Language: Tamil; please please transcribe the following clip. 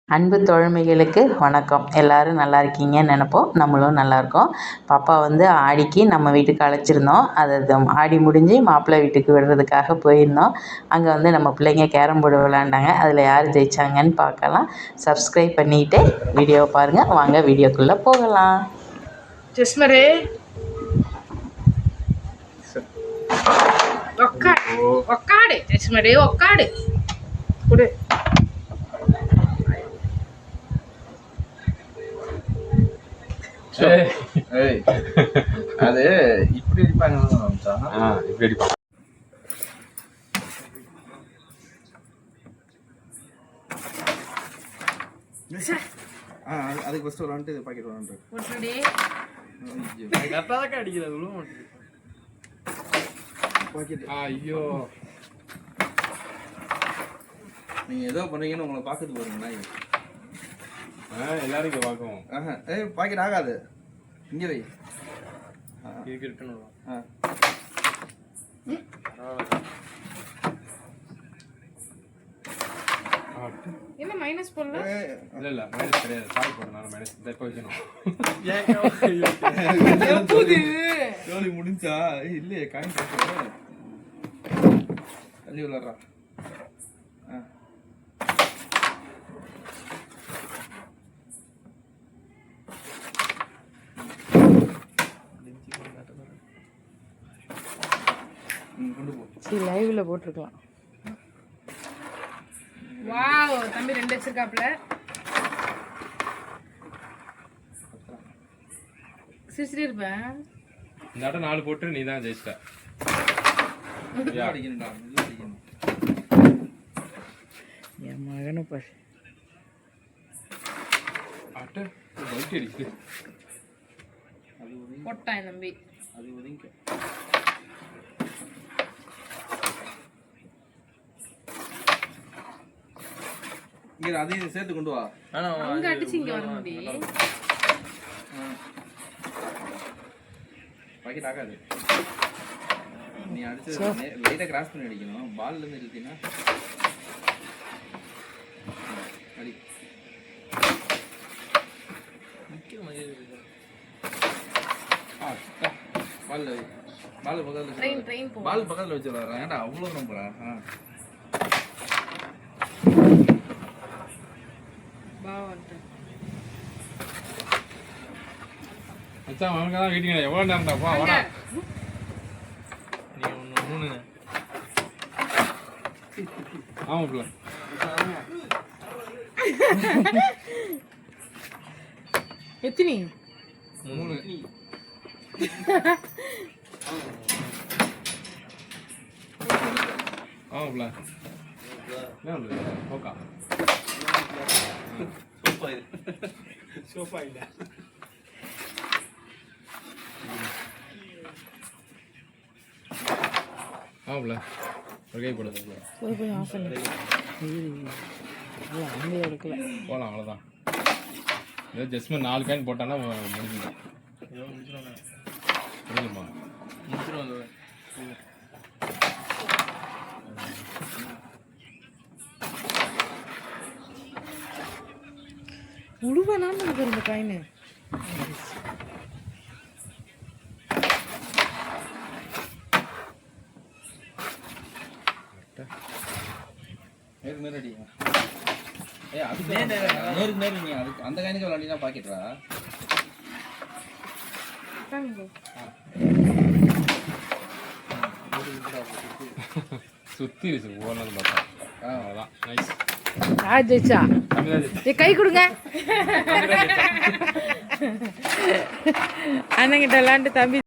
அன்பு தோழமைகளுக்கு வணக்கம். எல்லோரும் நல்லா இருக்கீங்கன்னு நினைப்போம். நம்மளும் நல்லாயிருக்கோம். பாப்பா ஆடிக்கு நம்ம வீட்டுக்கு அழைச்சிருந்தோம். அது ஆடி முடிஞ்சு மாப்பிள்ளை வீட்டுக்கு விடுறதுக்காக போயிருந்தோம். அங்கே நம்ம பிள்ளைங்க கேரம் போர்டு விளையாண்டாங்க. அதில் யார் ஜெயித்தாங்கன்னு பார்க்கலாம். சப்ஸ்கிரைப் பண்ணிவிட்டு வீடியோவை பாருங்கள். வாங்க வீடியோக்குள்ளே போகலாம். ஜஸ்மரே ஒக்காடு ஜஸ்மரே ஒக்காடு குடு. அது இப்படி அடிப்பாங்க இப்படி அடிப்பாங்க. அதுக்கு ஃபர்ஸ்ட் ஒரு பாக்கெட் வாங்கிட்டு கரெக்டாக அடிக்கிறது உள்ள மாட்டேங்குது பாக்கெட். ஐயோ நீங்கள் ஏதோ பண்ணுறீங்கன்னு உங்களை பார்த்துட்டு போறீங்களா? எல்லாரும் இங்கே பார்க்குவோம். பாக்கெட் ஆகாது. இங்கே வை இருக்கணும். என்ன மைனஸ் போடல? இல்ல மைனஸ் கிடையாது. சாரி போடுறனால மைனஸ் இப்ப வைக்கணும். ஜோலி முடிஞ்சா இல்லையே காயின் போட்டு தள்ளி விளையாடுறா. லைவ்ல போட்டுருக்கலாம். வாவ், தம்பி 2 வச்சிருக்காப்ல. சிரிச்சிட்டே இருப்பேன். இந்த ஆட்டம் 4 போட்டு நீ தான் ஜெயிச்சிட்ட. என் மகனை பாரு. ஆட்ட பல்ட்டி அடிக்குது. போட்டான் தம்பி. அது ஒதுங்க. இங்க அதையும் சேர்த்து கொண்டு வா. அங்க அடிச்சு இங்க வர முடியும். பாக்கெட் ஆகாது. நீ அடிச்சு லைட்டா கிராஸ் பண்ணி அடிக்கணும். பால்ல இருந்து இழுத்தீனா அடி. முக்கிய மாதிரி இருக்கு. பால் பக்கத்துல ட்ரெயின் போ. பால் பக்கத்துல வச்சு விளையாடுறேன். ஏன்டா அவ்வளவு தூரம் போறா? மச்சான் அவனுக்கு தான் வீட்டுக்கு எவ்வளோ நேரம்டா போ வாடா. நீ ஒன்று ஆமாப்ல எத்தனை 3 ஆமாப்ல என்ன ஓகா சோஃபா இல்ல ஆமாப்ல ஒரு கை போடு. போய் ஆஃப் பண்ணு. அங்கே எடுக்கல. போகலாம் அவ்வளோதான். ஏதோ ஜஸ்ட்மெண்ட் 4 காயின் போட்டானா முடிஞ்சிடும். ஏதோ முடிஞ்சிடும். முடிஞ்சிருமா? முடிஞ்சிடும். உழுவனான்னு இருக்கு இந்த காயின். அந்த காயினுக்கு விளையாடினா பாக்கெட்டா சுத்தி ஓனது பார்த்தா அவ்வளோதான். நைஸ். யார் ஜெயிச்சா? கை கொடுங்க. அண்ணங்கிட்ட விளாண்டு தம்பி